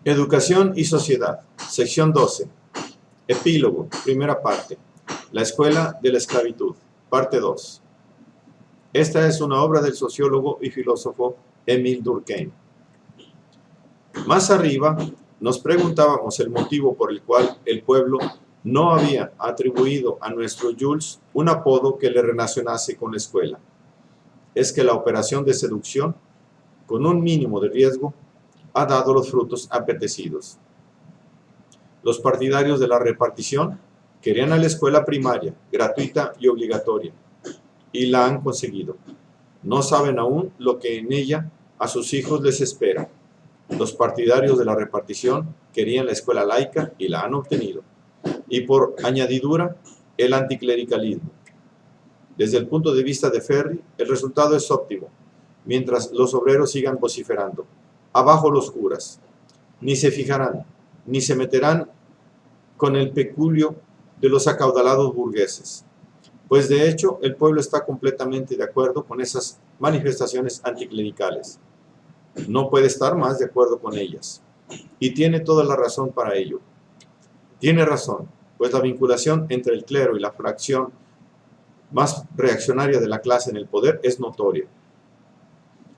Educación y sociedad, sección 12. Epílogo, primera parte. La escuela de la esclavitud, parte 2. Esta es una obra del sociólogo y filósofo Émile Durkheim. Más arriba nos preguntábamos el motivo por el cual el pueblo no había atribuido a nuestro Jules un apodo que le relacionase con la escuela. Es que la operación de seducción, con un mínimo de riesgo, ha dado los frutos apetecidos. Los partidarios de la repartición querían a la escuela primaria, gratuita y obligatoria, y la han conseguido. No saben aún lo que en ella a sus hijos les espera. Los partidarios de la repartición querían la escuela laica y la han obtenido. Y por añadidura, el anticlericalismo. Desde el punto de vista de Ferri, el resultado es óptimo, mientras los obreros sigan vociferando: abajo los curas. Ni se fijarán, ni se meterán con el peculio de los acaudalados burgueses. Pues de hecho, el pueblo está completamente de acuerdo con esas manifestaciones anticlericales. No puede estar más de acuerdo con ellas. Y tiene toda la razón para ello. Tiene razón, pues la vinculación entre el clero y la fracción más reaccionaria de la clase en el poder es notoria.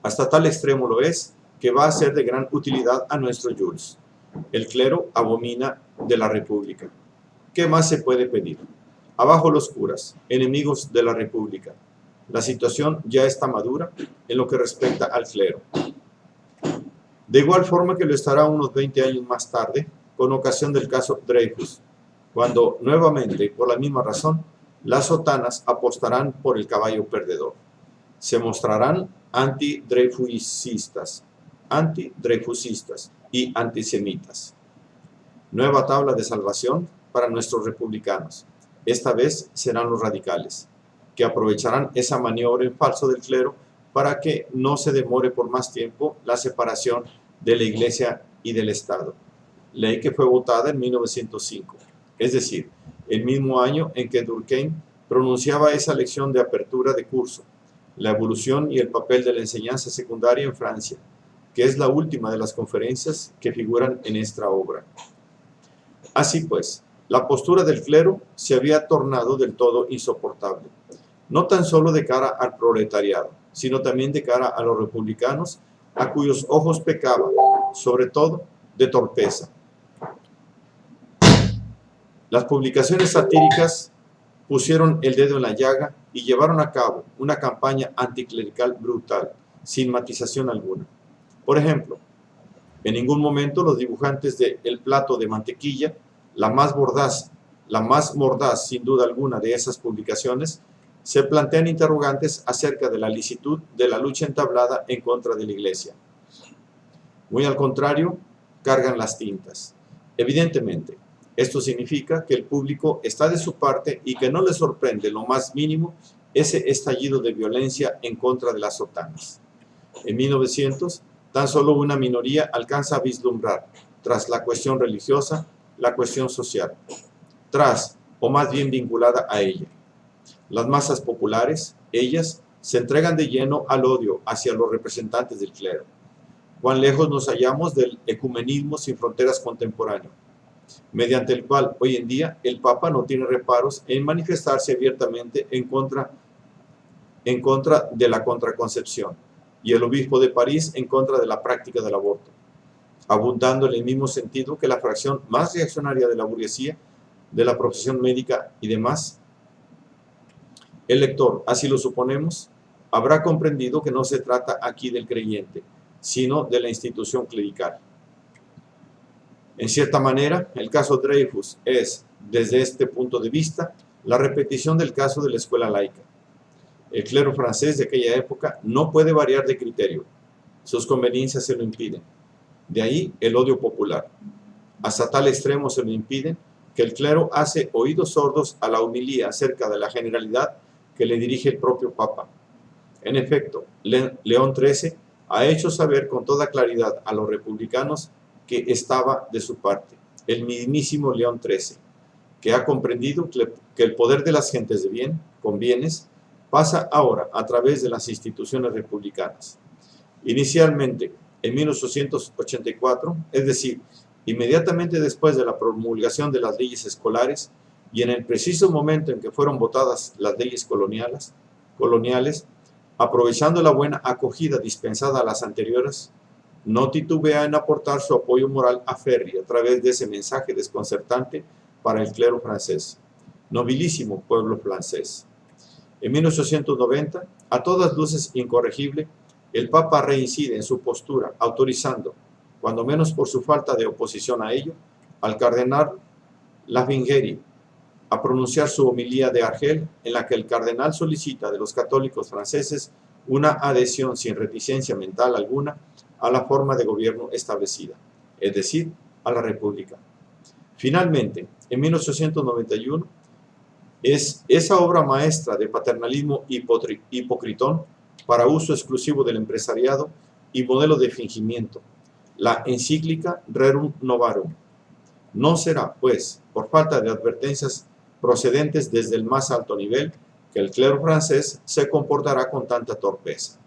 Hasta tal extremo lo es que va a ser de gran utilidad a nuestro Jules. El clero abomina de la república. ¿Qué más se puede pedir? Abajo los curas, enemigos de la república. La situación ya está madura en lo que respecta al clero. De igual forma que lo estará unos 20 años más tarde, con ocasión del caso Dreyfus, cuando nuevamente, y por la misma razón, las sotanas apostarán por el caballo perdedor. Se mostrarán antidreyfusistas y antisemitas. Nueva tabla de salvación para nuestros republicanos. Esta vez serán los radicales, que aprovecharán esa maniobra en falso del clero para que no se demore por más tiempo la separación de la Iglesia y del Estado. Ley que fue votada en 1905, es decir, el mismo año en que Durkheim pronunciaba esa lección de apertura de curso, la evolución y el papel de la enseñanza secundaria en Francia, que es la última de las conferencias que figuran en esta obra. Así pues, la postura del clero se había tornado del todo insoportable, no tan solo de cara al proletariado, sino también de cara a los republicanos, a cuyos ojos pecaba, sobre todo, de torpeza. Las publicaciones satíricas pusieron el dedo en la llaga y llevaron a cabo una campaña anticlerical brutal, sin matización alguna. Por ejemplo, en ningún momento los dibujantes de El plato de mantequilla, la más mordaz sin duda alguna de esas publicaciones, se plantean interrogantes acerca de la licitud de la lucha entablada en contra de la Iglesia. Muy al contrario, cargan las tintas. Evidentemente, esto significa que el público está de su parte y que no le sorprende lo más mínimo ese estallido de violencia en contra de las sotanas. En 1900, tan solo una minoría alcanza a vislumbrar, tras la cuestión religiosa, la cuestión social, tras o más bien vinculada a ella. Las masas populares, ellas, se entregan de lleno al odio hacia los representantes del clero. Cuán lejos nos hallamos del ecumenismo sin fronteras contemporáneo, mediante el cual hoy en día el Papa no tiene reparos en manifestarse abiertamente en contra de la contraconcepción, y el obispo de París en contra de la práctica del aborto, abundando en el mismo sentido que la fracción más reaccionaria de la burguesía, de la profesión médica y demás. El lector, así lo suponemos, habrá comprendido que no se trata aquí del creyente, sino de la institución clerical. En cierta manera, el caso Dreyfus es, desde este punto de vista, la repetición del caso de la escuela laica. El clero francés de aquella época no puede variar de criterio. Sus conveniencias se lo impiden. De ahí el odio popular. Hasta tal extremo se lo impiden que el clero hace oídos sordos a la homilía acerca de la generalidad que le dirige el propio Papa. En efecto, León XIII ha hecho saber con toda claridad a los republicanos que estaba de su parte, el mismísimo León XIII, que ha comprendido que el poder de las gentes de bien, con bienes, pasa ahora a través de las instituciones republicanas. Inicialmente, en 1884, es decir, inmediatamente después de la promulgación de las leyes escolares y en el preciso momento en que fueron votadas las leyes coloniales, aprovechando la buena acogida dispensada a las anteriores, no titubea en aportar su apoyo moral a Ferry a través de ese mensaje desconcertante para el clero francés. Nobilísimo pueblo francés. En 1890, a todas luces incorregible, el Papa reincide en su postura, autorizando, cuando menos por su falta de oposición a ello, al cardenal Lavingeri a pronunciar su homilía de Argel, en la que el cardenal solicita de los católicos franceses una adhesión sin reticencia mental alguna a la forma de gobierno establecida, es decir, a la República. Finalmente, en 1891, es esa obra maestra de paternalismo hipocritón para uso exclusivo del empresariado y modelo de fingimiento, la encíclica Rerum Novarum. No será, pues, por falta de advertencias procedentes desde el más alto nivel, que el clero francés se comportará con tanta torpeza.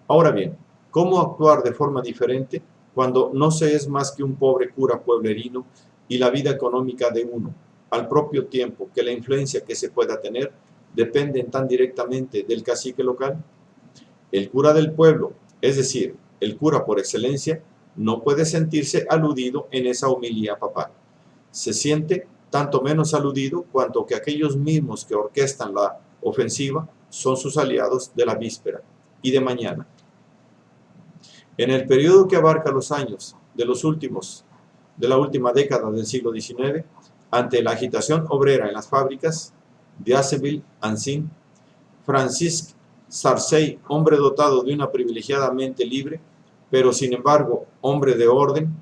Ahora bien, ¿cómo actuar de forma diferente cuando no se es más que un pobre cura pueblerino y la vida económica de uno, al propio tiempo que la influencia que se pueda tener depende tan directamente del cacique local? El cura del pueblo, es decir, el cura por excelencia, no puede sentirse aludido en esa homilía papal. Se siente tanto menos aludido cuanto que aquellos mismos que orquestan la ofensiva son sus aliados de la víspera y de mañana. En el periodo que abarca los años de la última década del siglo XIX, ante la agitación obrera en las fábricas de Asseville, Anzin, Francisque Sarcey, hombre dotado de una privilegiada mente libre, pero sin embargo hombre de orden,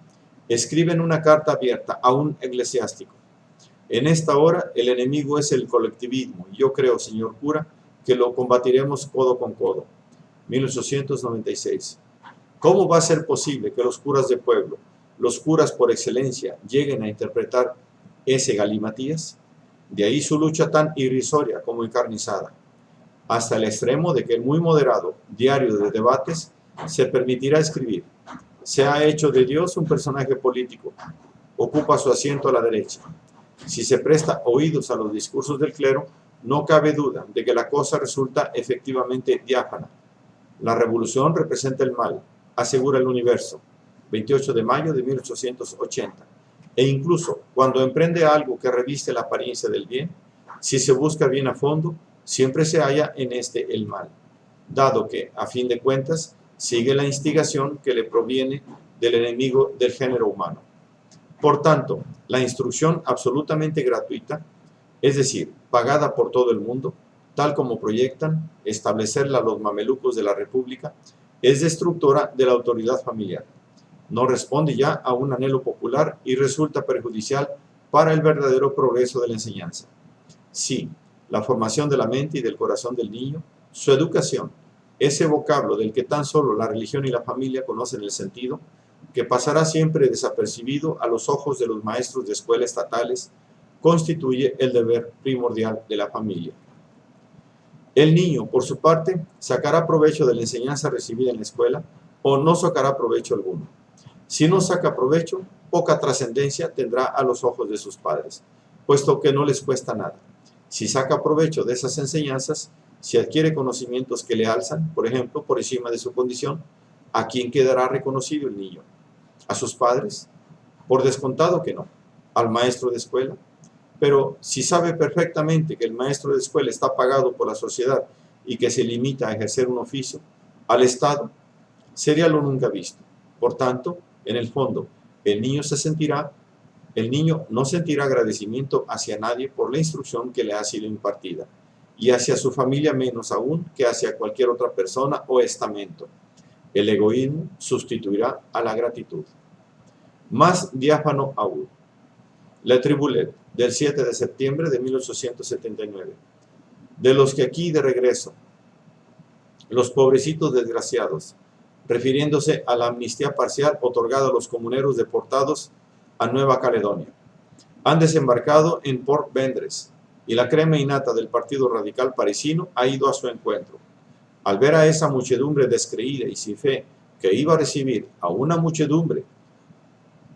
escribe en una carta abierta a un eclesiástico: en esta hora el enemigo es el colectivismo, y yo creo, señor cura, que lo combatiremos codo con codo. 1896. ¿Cómo va a ser posible que los curas de pueblo, los curas por excelencia, lleguen a interpretar ese galimatías? De ahí su lucha tan irrisoria como encarnizada, hasta el extremo de que el muy moderado diario de debates se permitirá escribir: se ha hecho de Dios un personaje político, ocupa su asiento a la derecha. Si se presta oídos a los discursos del clero, no cabe duda de que la cosa resulta efectivamente diáfana. La revolución representa el mal, asegura el Universo, 28 de mayo de 1880. E incluso cuando emprende algo que reviste la apariencia del bien, si se busca bien a fondo, siempre se halla en este el mal, dado que, a fin de cuentas, sigue la instigación que le proviene del enemigo del género humano. Por tanto, la instrucción absolutamente gratuita, es decir, pagada por todo el mundo, tal como proyectan establecerla los mamelucos de la República, es destructora de la autoridad familiar. No responde ya a un anhelo popular y resulta perjudicial para el verdadero progreso de la enseñanza. Sí, la formación de la mente y del corazón del niño, su educación, ese vocablo del que tan solo la religión y la familia conocen el sentido, que pasará siempre desapercibido a los ojos de los maestros de escuela estatales, constituye el deber primordial de la familia. El niño, por su parte, sacará provecho de la enseñanza recibida en la escuela o no sacará provecho alguno. Si no saca provecho, poca trascendencia tendrá a los ojos de sus padres, puesto que no les cuesta nada. Si saca provecho de esas enseñanzas, si adquiere conocimientos que le alzan, por ejemplo, por encima de su condición, ¿a quién quedará reconocido el niño? ¿A sus padres? Por descontado que no. ¿Al maestro de escuela? Pero si sabe perfectamente que el maestro de escuela está pagado por la sociedad y que se limita a ejercer un oficio, al Estado, sería lo nunca visto. Por tanto, en el fondo, el niño no sentirá agradecimiento hacia nadie por la instrucción que le ha sido impartida, y hacia su familia menos aún que hacia cualquier otra persona o estamento. El egoísmo sustituirá a la gratitud. Más diáfano aún. Le Triboulet, del 7 de septiembre de 1879. De los que aquí de regreso, los pobrecitos desgraciados, refiriéndose a la amnistía parcial otorgada a los comuneros deportados a Nueva Caledonia, han desembarcado en Port Vendres, y la crema innata del Partido Radical parisino ha ido a su encuentro. Al ver a esa muchedumbre descreída y sin fe que iba a recibir a una muchedumbre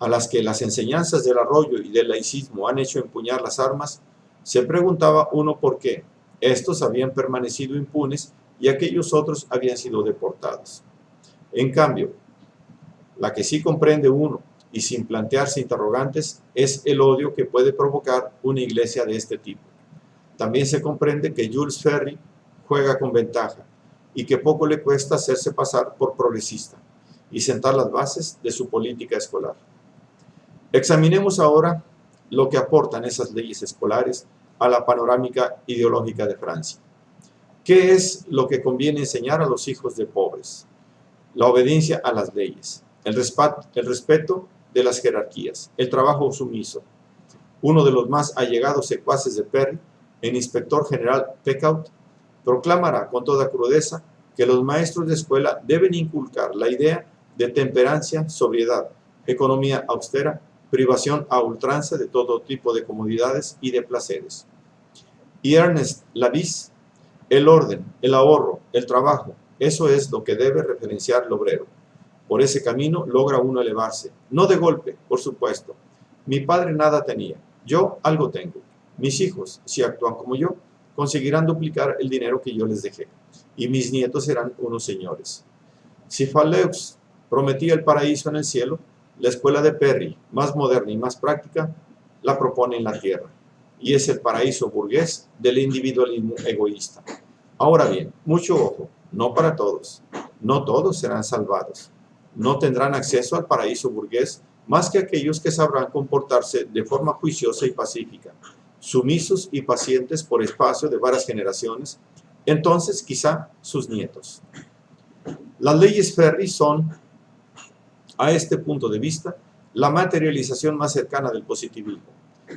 a las que las enseñanzas del arroyo y del laicismo han hecho empuñar las armas, se preguntaba uno por qué estos habían permanecido impunes y aquellos otros habían sido deportados. En cambio, la que sí comprende uno y sin plantearse interrogantes es el odio que puede provocar una iglesia de este tipo. También se comprende que Jules Ferry juega con ventaja y que poco le cuesta hacerse pasar por progresista y sentar las bases de su política escolar. Examinemos ahora lo que aportan esas leyes escolares a la panorámica ideológica de Francia. ¿Qué es lo que conviene enseñar a los hijos de pobres? La obediencia a las leyes, el respeto de las jerarquías, el trabajo sumiso. Uno de los más allegados secuaces de Ferry, el inspector general Pécaut, proclamará con toda crudeza que los maestros de escuela deben inculcar la idea de temperancia, sobriedad, economía austera, privación a ultranza de todo tipo de comodidades y de placeres. Y Ernest Lavis, el orden, el ahorro, el trabajo, eso es lo que debe referenciar el obrero. Por ese camino logra uno elevarse, no de golpe, por supuesto. Mi padre nada tenía, yo algo tengo. Mis hijos, si actúan como yo, conseguirán duplicar el dinero que yo les dejé, y mis nietos serán unos señores. Si Falleux prometía el paraíso en el cielo, la escuela de Ferry, más moderna y más práctica, la propone en la tierra, y es el paraíso burgués del individualismo egoísta. Ahora bien, mucho ojo, no para todos, no todos serán salvados, no tendrán acceso al paraíso burgués más que aquellos que sabrán comportarse de forma juiciosa y pacífica, sumisos y pacientes por espacio de varias generaciones, entonces quizá sus nietos. Las leyes Ferry son, a este punto de vista, la materialización más cercana del positivismo,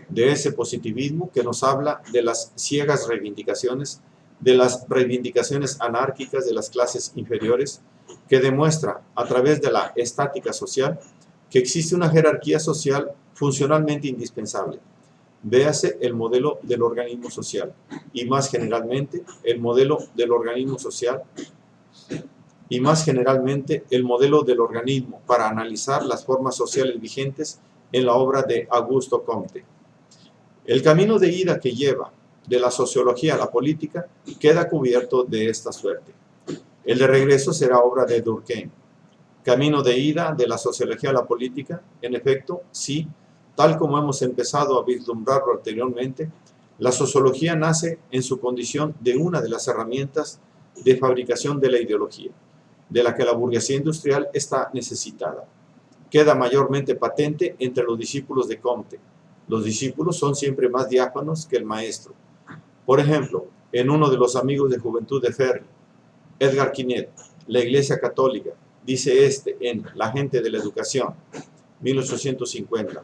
de ese positivismo que nos habla de las ciegas reivindicaciones, de las reivindicaciones anárquicas de las clases inferiores, que demuestra a través de la estática social que existe una jerarquía social funcionalmente indispensable. Véase el modelo del organismo social y más generalmente el modelo del organismo social y más generalmente el modelo del organismo para analizar las formas sociales vigentes en la obra de Augusto Comte. El camino de ida que lleva de la sociología a la política queda cubierto de esta suerte. El de regreso será obra de Durkheim. Camino de ida de la sociología a la política, en efecto, sí, tal como hemos empezado a vislumbrarlo anteriormente, la sociología nace en su condición de una de las herramientas de fabricación de la ideología, de la que la burguesía industrial está necesitada. Queda mayormente patente entre los discípulos de Comte. Los discípulos son siempre más diáfanos que el maestro. Por ejemplo, en uno de los amigos de juventud de Ferry, Edgar Quinet, la Iglesia Católica, dice en La gente de la educación, 1850,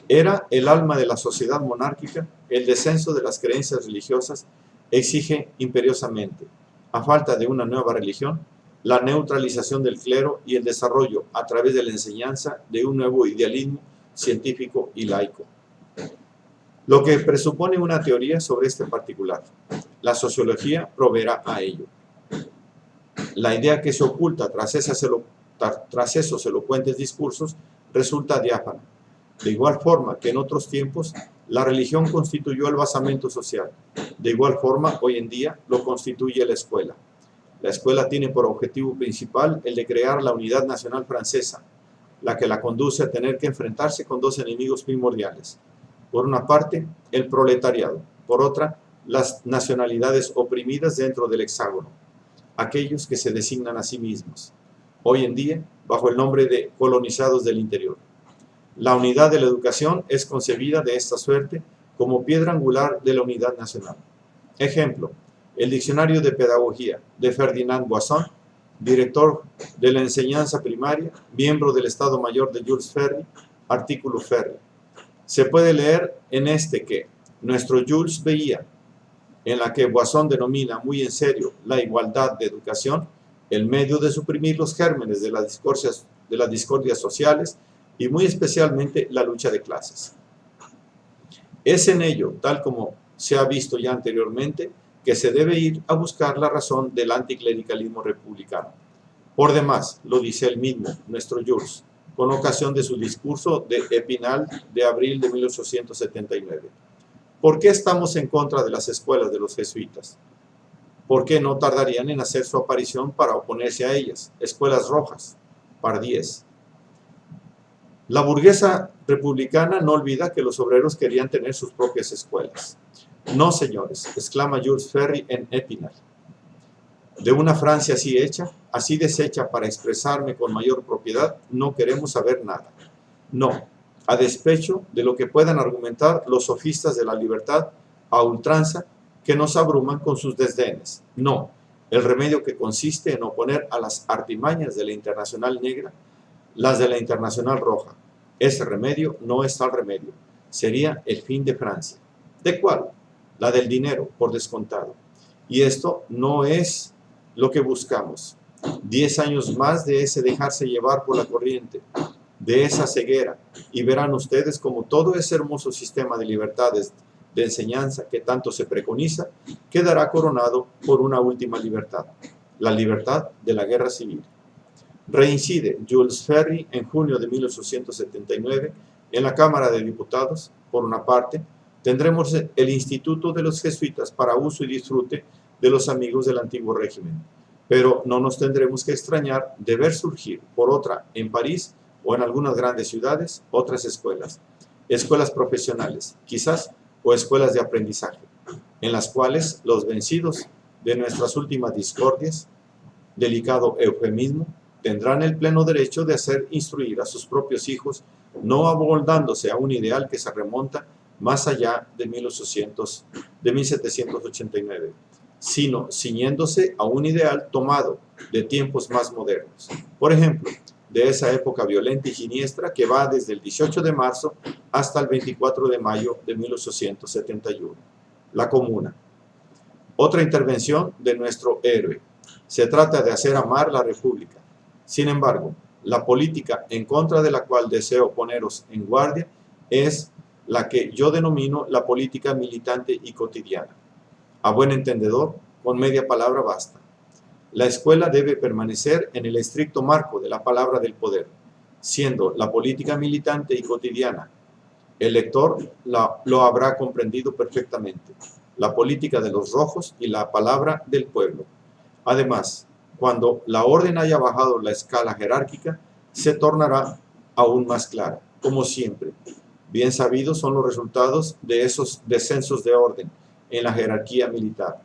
era el alma de la sociedad monárquica, el descenso de las creencias religiosas exige imperiosamente, a falta de una nueva religión, la neutralización del clero y el desarrollo a través de la enseñanza de un nuevo idealismo científico y laico. Lo que presupone una teoría sobre este particular. La sociología proveerá a ello. La idea que se oculta tras esos elocuentes discursos resulta diáfana. De igual forma que en otros tiempos, la religión constituyó el basamento social. De igual forma, hoy en día, lo constituye la escuela. La escuela tiene por objetivo principal el de crear la unidad nacional francesa, la que la conduce a tener que enfrentarse con dos enemigos primordiales. Por una parte, el proletariado. Por otra, las nacionalidades oprimidas dentro del hexágono, aquellos que se designan a sí mismos, hoy en día bajo el nombre de colonizados del interior. La unidad de la educación es concebida de esta suerte como piedra angular de la unidad nacional. Ejemplo, el Diccionario de Pedagogía de Ferdinand Buisson, director de la enseñanza primaria, miembro del Estado Mayor de Jules Ferry, artículo Ferry. Se puede leer en este que nuestro Jules veía, en la que Buisson denomina muy en serio la igualdad de educación, el medio de suprimir los gérmenes de las discordias sociales y muy especialmente la lucha de clases. Es en ello, tal como se ha visto ya anteriormente, que se debe ir a buscar la razón del anticlericalismo republicano. Por demás, lo dice él mismo, nuestro Jules, con ocasión de su discurso de Epinal de abril de 1879. ¿Por qué estamos en contra de las escuelas de los jesuitas? ¿Por qué no tardarían en hacer su aparición para oponerse a ellas? Escuelas rojas, par 10. La burguesa republicana no olvida que los obreros querían tener sus propias escuelas. No, señores, exclama Jules Ferry en Épinal. De una Francia así hecha, así deshecha para expresarme con mayor propiedad, no queremos saber nada. No, a despecho de lo que puedan argumentar los sofistas de la libertad a ultranza que nos abruman con sus desdenes. No, el remedio que consiste en oponer a las artimañas de la Internacional Negra las de la Internacional Roja. Ese remedio no es tal remedio. Sería el fin de Francia. ¿De cuál? La del dinero, por descontado. Y esto no es lo que buscamos. 10 años más de ese dejarse llevar por la corriente, de esa ceguera, y verán ustedes como todo ese hermoso sistema de libertades de enseñanza que tanto se preconiza, quedará coronado por una última libertad, la libertad de la guerra civil. Reincide Jules Ferry en junio de 1879 en la Cámara de Diputados. Por una parte, tendremos el Instituto de los Jesuitas para uso y disfrute de los amigos del antiguo régimen, pero no nos tendremos que extrañar de ver surgir por otra en París o en algunas grandes ciudades otras escuelas profesionales, quizás, o escuelas de aprendizaje, en las cuales los vencidos de nuestras últimas discordias, delicado eufemismo, tendrán el pleno derecho de hacer instruir a sus propios hijos, no amoldándose a un ideal que se remonta más allá de 1789, sino ciñéndose a un ideal tomado de tiempos más modernos. Por ejemplo, de esa época violenta y siniestra que va desde el 18 de marzo hasta el 24 de mayo de 1871. La Comuna. Otra intervención de nuestro héroe. Se trata de hacer amar la República. Sin embargo, la política en contra de la cual deseo poneros en guardia es la que yo denomino la política militante y cotidiana. A buen entendedor, con media palabra basta. La escuela debe permanecer en el estricto marco de la palabra del poder, siendo la política militante y cotidiana. El lector lo habrá comprendido perfectamente. La política de los rojos y la palabra del pueblo. Además, cuando la orden haya bajado la escala jerárquica, se tornará aún más clara, como siempre. Bien sabidos son los resultados de esos descensos de orden en la jerarquía militar,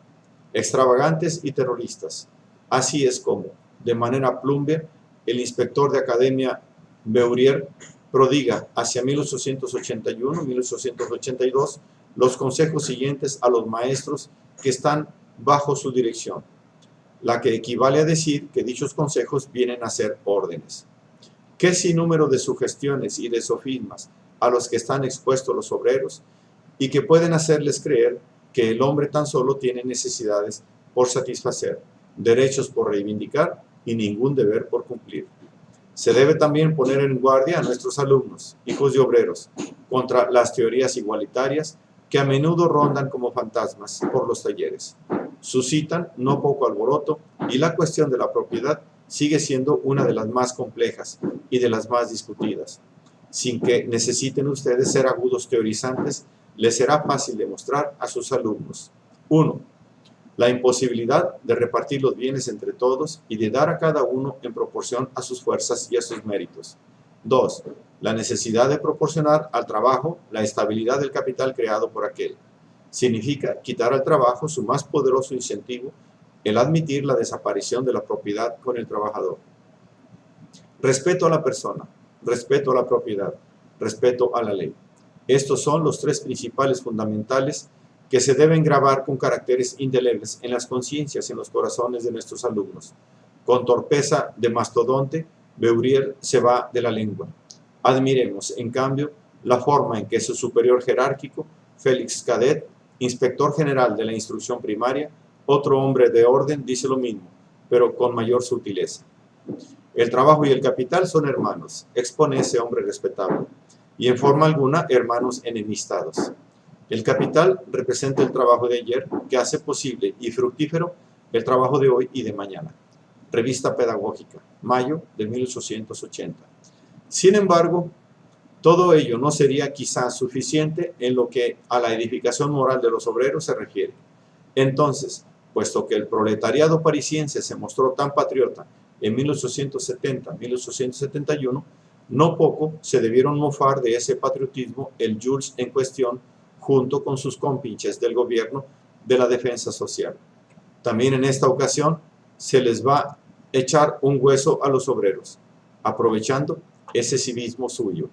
extravagantes y terroristas. Así es como, de manera plumbea, el inspector de academia Beurier prodiga hacia 1881-1882 los consejos siguientes a los maestros que están bajo su dirección, la que equivale a decir que dichos consejos vienen a ser órdenes. ¿Qué sinnúmero de sugestiones y de sofismas a los que están expuestos los obreros y que pueden hacerles creer que el hombre tan solo tiene necesidades por satisfacer, derechos por reivindicar y ningún deber por cumplir? Se debe también poner en guardia a nuestros alumnos, hijos de obreros, contra las teorías igualitarias que a menudo rondan como fantasmas por los talleres. Suscitan no poco alboroto y la cuestión de la propiedad sigue siendo una de las más complejas y de las más discutidas. Sin que necesiten ustedes ser agudos teorizantes, les será fácil demostrar a sus alumnos: 1. La imposibilidad de repartir los bienes entre todos y de dar a cada uno en proporción a sus fuerzas y a sus méritos. 2. La necesidad de proporcionar al trabajo la estabilidad del capital creado por aquel. Significa quitar al trabajo su más poderoso incentivo, el admitir la desaparición de la propiedad con el trabajador. Respeto a la persona, respeto a la propiedad, respeto a la ley. Estos son los tres principales fundamentales que se deben grabar con caracteres indelebles en las conciencias y en los corazones de nuestros alumnos. Con torpeza de mastodonte, Beurier se va de la lengua. Admiremos, en cambio, la forma en que su superior jerárquico, Félix Cadet, inspector general de la instrucción primaria, otro hombre de orden, dice lo mismo, pero con mayor sutileza. El trabajo y el capital son hermanos, expone ese hombre respetable, y en forma alguna hermanos enemistados. El capital representa el trabajo de ayer que hace posible y fructífero el trabajo de hoy y de mañana. Revista Pedagógica, mayo de 1880. Sin embargo, todo ello no sería quizás suficiente en lo que a la edificación moral de los obreros se refiere. Entonces, puesto que el proletariado parisiense se mostró tan patriota en 1870-1871, no poco se debieron mofar de ese patriotismo el Jules en cuestión, junto con sus compinches del gobierno de la defensa social. También en esta ocasión se les va a echar un hueso a los obreros, aprovechando ese civismo suyo.